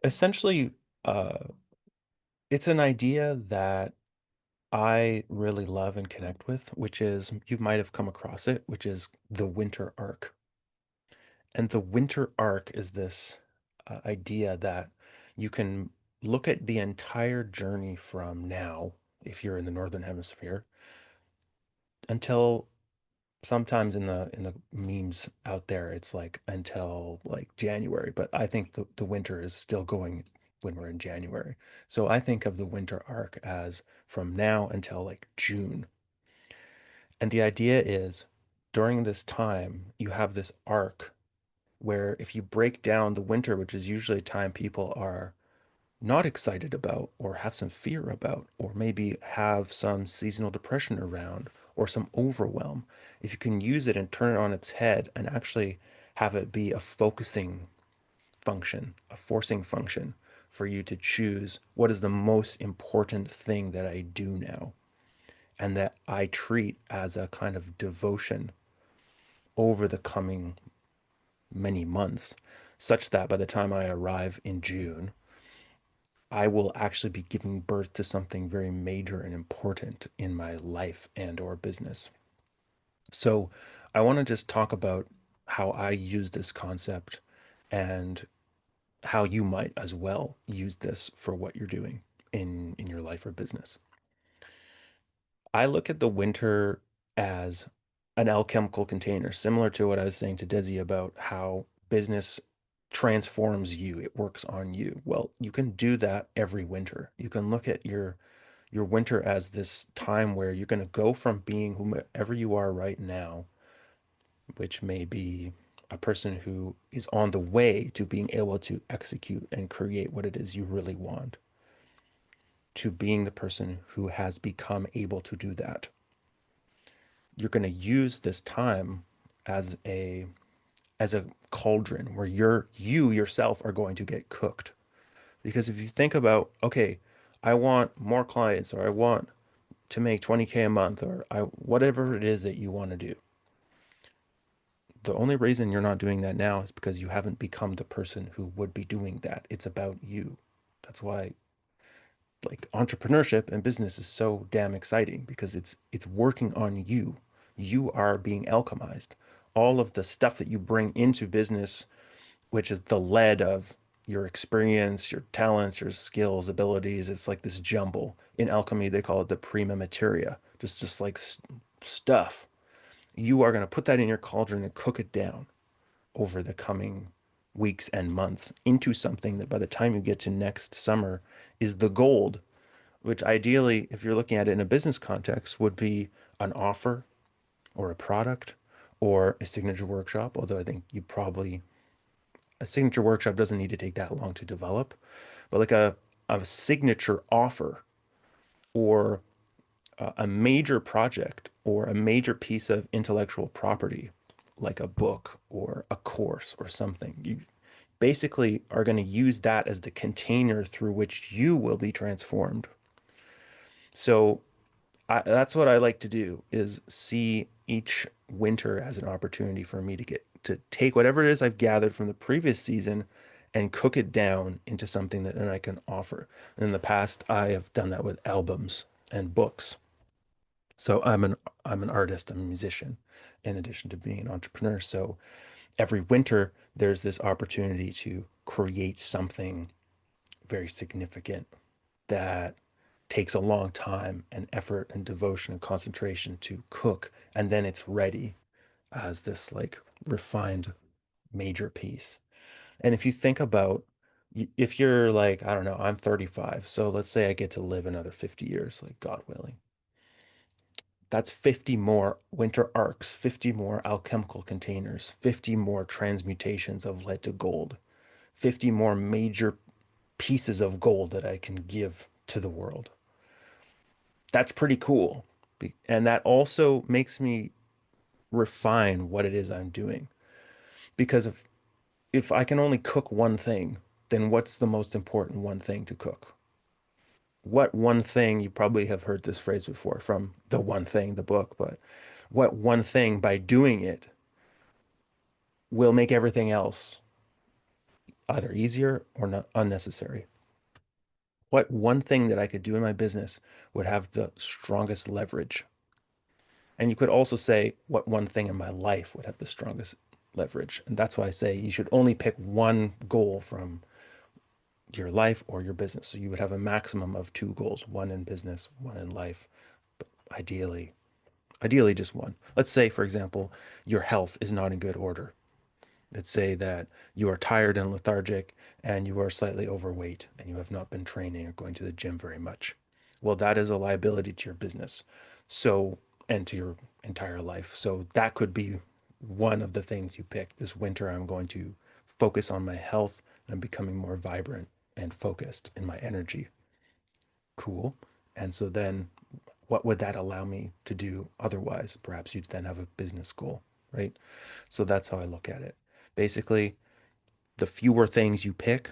Essentially, uh, it's an idea that I really love and connect with, which is you might have come across it, which is the winter arc. And the winter arc is this idea that you can look at the entire journey from now, if you're in the northern hemisphere, until sometimes in the memes out there, it's like until like January, but I think the winter is still going when we're in January. So I think of the winter arc as from now until like June. And the idea is during this time, you have this arc where if you break down the winter, which is usually a time people are not excited about or have some fear about, or maybe have some seasonal depression around or some overwhelm, if you can use it and turn it on its head and actually have it be a focusing function, a forcing function for you to choose what is the most important thing that I do now and that I treat as a kind of devotion over the coming many months, such that by the time I arrive in June, I will actually be giving birth to something very major and important in my life and or business. So I want to just talk about how I use this concept and how you might as well use this for what you're doing in your life or business. I look at the winter as an alchemical container, similar to what I was saying to Desi about how business transforms you, it works on you. Well, you can do that every winter. You can look at your winter as this time where you're going to go from being whomever you are right now, which may be a person who is on the way to being able to execute and create what it is you really want, to being the person who has become able to do that. You're going to use this time as a cauldron where you yourself are going to get cooked. Because if you think about, okay, I want more clients or I want to make 20K a month or whatever it is that you want to do. The only reason you're not doing that now is because you haven't become the person who would be doing that. It's about you. That's why like entrepreneurship and business is so damn exciting because it's working on you. You are being alchemized. All of the stuff that you bring into business, which is the lead of your experience, your talents, your skills, abilities, it's like this jumble. In alchemy, they call it the prima materia, just like stuff. You are going to put that in your cauldron and cook it down over the coming weeks and months into something that by the time you get to next summer is the gold, which ideally, if you're looking at it in a business context, would be an offer or a product or a signature workshop. Although I think a signature workshop doesn't need to take that long to develop, but like a signature offer or a major project or a major piece of intellectual property, like a book or a course or something. You basically are going to use that as the container through which you will be transformed. So that's what I like to do is see each winter as an opportunity for me to get to take whatever it is I've gathered from the previous season and cook it down into something that then I can offer. And in the past, I have done that with albums and books. So I'm an artist, I'm a musician, in addition to being an entrepreneur. So every winter, there's this opportunity to create something very significant that takes a long time and effort and devotion and concentration to cook, and then it's ready as this like refined major piece. And if you think about if you're like, I don't know, I'm 35, so let's say I get to live another 50 years, like God willing. That's 50 more winter arcs, 50 more alchemical containers, 50 more transmutations of lead to gold, 50 more major pieces of gold that I can give to the world. That's pretty cool. And that also makes me refine what it is I'm doing. Because if I can only cook one thing, then what's the most important one thing to cook? What one thing, you probably have heard this phrase before from The One Thing, the book, but what one thing by doing it will make everything else either easier or not unnecessary. What one thing that I could do in my business would have the strongest leverage? And you could also say what one thing in my life would have the strongest leverage. And that's why I say you should only pick one goal from your life or your business. So you would have a maximum of two goals, one in business, one in life, but ideally just one. Let's say, for example, your health is not in good order. Let's say that you are tired and lethargic and you are slightly overweight and you have not been training or going to the gym very much. Well, that is a liability to your business. So, and to your entire life. So that could be one of the things you pick. This winter, I'm going to focus on my health and I'm becoming more vibrant and focused in my energy. Cool. And so then what would that allow me to do otherwise? Perhaps you'd then have a business goal, right? So that's how I look at it. Basically, the fewer things you pick,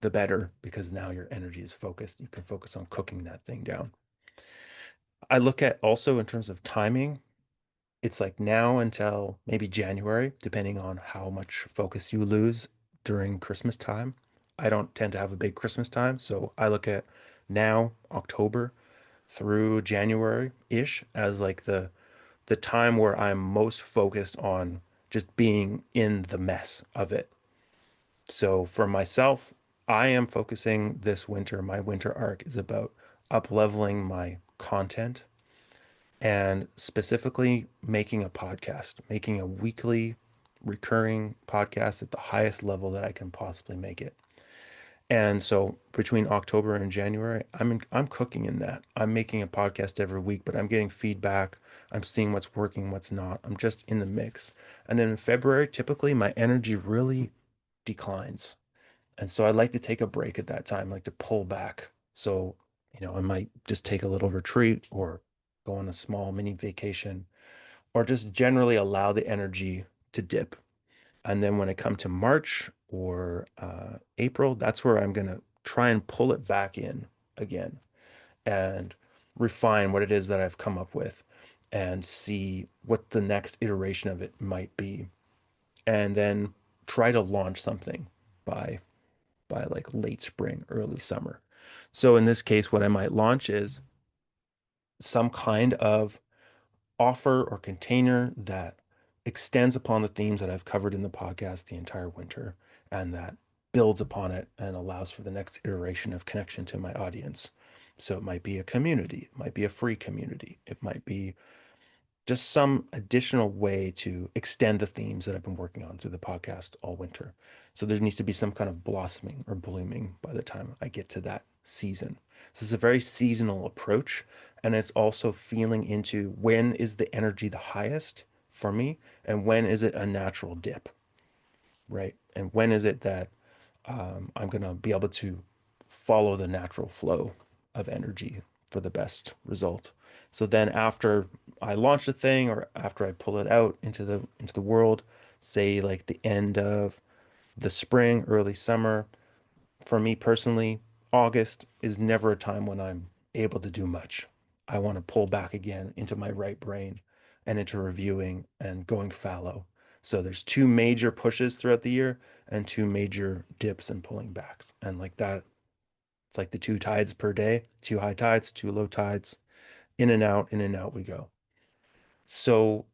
the better, because now your energy is focused. You can focus on cooking that thing down. I look at also in terms of timing, it's like now until maybe January, depending on how much focus you lose during Christmas time. I don't tend to have a big Christmas time, so I look at now, October through January-ish as like the time where I'm most focused on just being in the mess of it. So for myself, I am focusing this winter, my winter arc is about up leveling my content and specifically making a podcast, making a weekly recurring podcast at the highest level that I can possibly make it. And so between October and January, I'm cooking in that. I'm making a podcast every week, but I'm getting feedback. I'm seeing what's working, what's not. I'm just in the mix. And then in February, typically my energy really declines. And so I like to take a break at that time, like to pull back. So, I might just take a little retreat or go on a small mini vacation or just generally allow the energy to dip. And then when I come to March or April, that's where I'm going to try and pull it back in again and refine what it is that I've come up with and see what the next iteration of it might be. And then try to launch something by like late spring, early summer. So in this case, what I might launch is some kind of offer or container that extends upon the themes that I've covered in the podcast the entire winter and that builds upon it and allows for the next iteration of connection to my audience. So it might be a community, it might be a free community, it might be just some additional way to extend the themes that I've been working on through the podcast all winter. So there needs to be some kind of blossoming or blooming by the time I get to that season. So it's a very seasonal approach. And it's also feeling into when is the energy the highest for me and when is it a natural dip, right? And when is it that I'm going to be able to follow the natural flow of energy for the best result. So then after I launch the thing or after I pull it out into the world, say like the end of the spring, early summer, for me personally, August is never a time when I'm able to do much. I want to pull back again into my right brain and into reviewing and going fallow. So there's two major pushes throughout the year and two major dips and pulling backs. And like that, it's like the two tides per day, two high tides, two low tides, in and out we go. So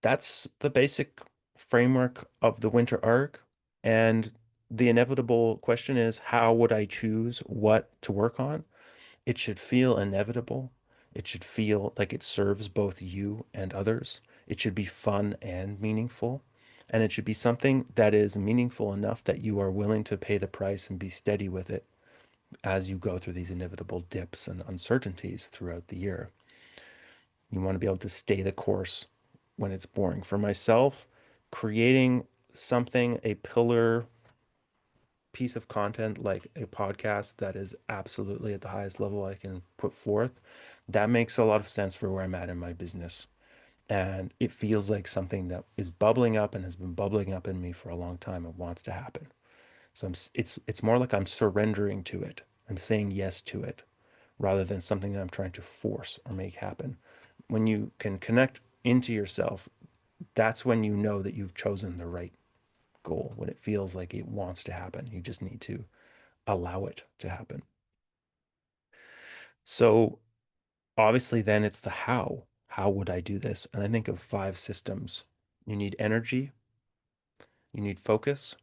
that's the basic framework of the winter arc. And the inevitable question is, how would I choose what to work on? It should feel inevitable. It should feel like it serves both you and others. It should be fun and meaningful. And it should be something that is meaningful enough that you are willing to pay the price and be steady with it as you go through these inevitable dips and uncertainties throughout the year. You want to be able to stay the course when it's boring. For myself, creating something, a pillar piece of content like a podcast that is absolutely at the highest level I can put forth, that makes a lot of sense for where I'm at in my business. And it feels like something that is bubbling up and has been bubbling up in me for a long time and wants to happen. So it's more like I'm surrendering to it. I'm saying yes to it rather than something that I'm trying to force or make happen. When you can connect into yourself, that's when you know that you've chosen the right goal, when it feels like it wants to happen. You just need to allow it to happen. So obviously, then it's the how. How would I do this? And I think of five systems. You need energy, you need focus,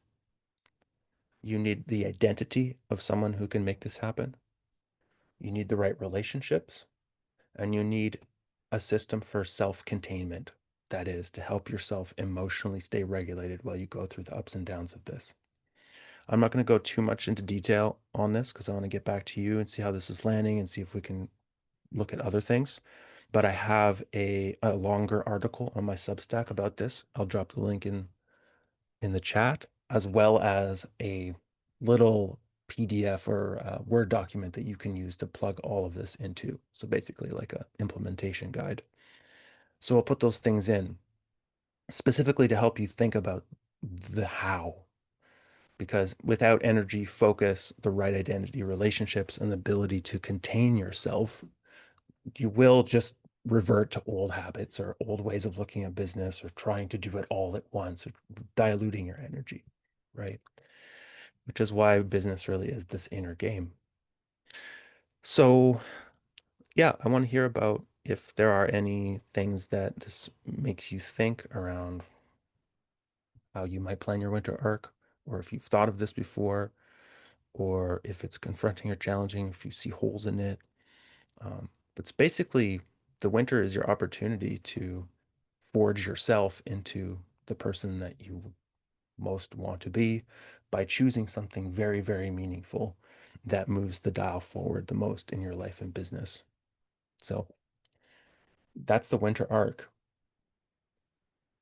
you need the identity of someone who can make this happen, you need the right relationships, and you need a system for self-containment. That is, to help yourself emotionally stay regulated while you go through the ups and downs of this. I'm not going to go too much into detail on this because I want to get back to you and see how this is landing and see if we can look at other things. But I have a longer article on my Substack about this. I'll drop the link in the chat, as well as a little PDF or Word document that you can use to plug all of this into. So basically like a implementation guide. So I'll put those things in specifically to help you think about the how. Because without energy, focus, the right identity, relationships, and the ability to contain yourself, you will just revert to old habits or old ways of looking at business or trying to do it all at once or diluting your energy, right? Which is why business really is this inner game. So, yeah, I want to hear about if there are any things that this makes you think around how you might plan your winter arc, or if you've thought of this before, or if it's confronting or challenging, if you see holes in it. But it's basically the winter is your opportunity to forge yourself into the person that you most want to be by choosing something very, very meaningful that moves the dial forward the most in your life and business. So that's the winter arc.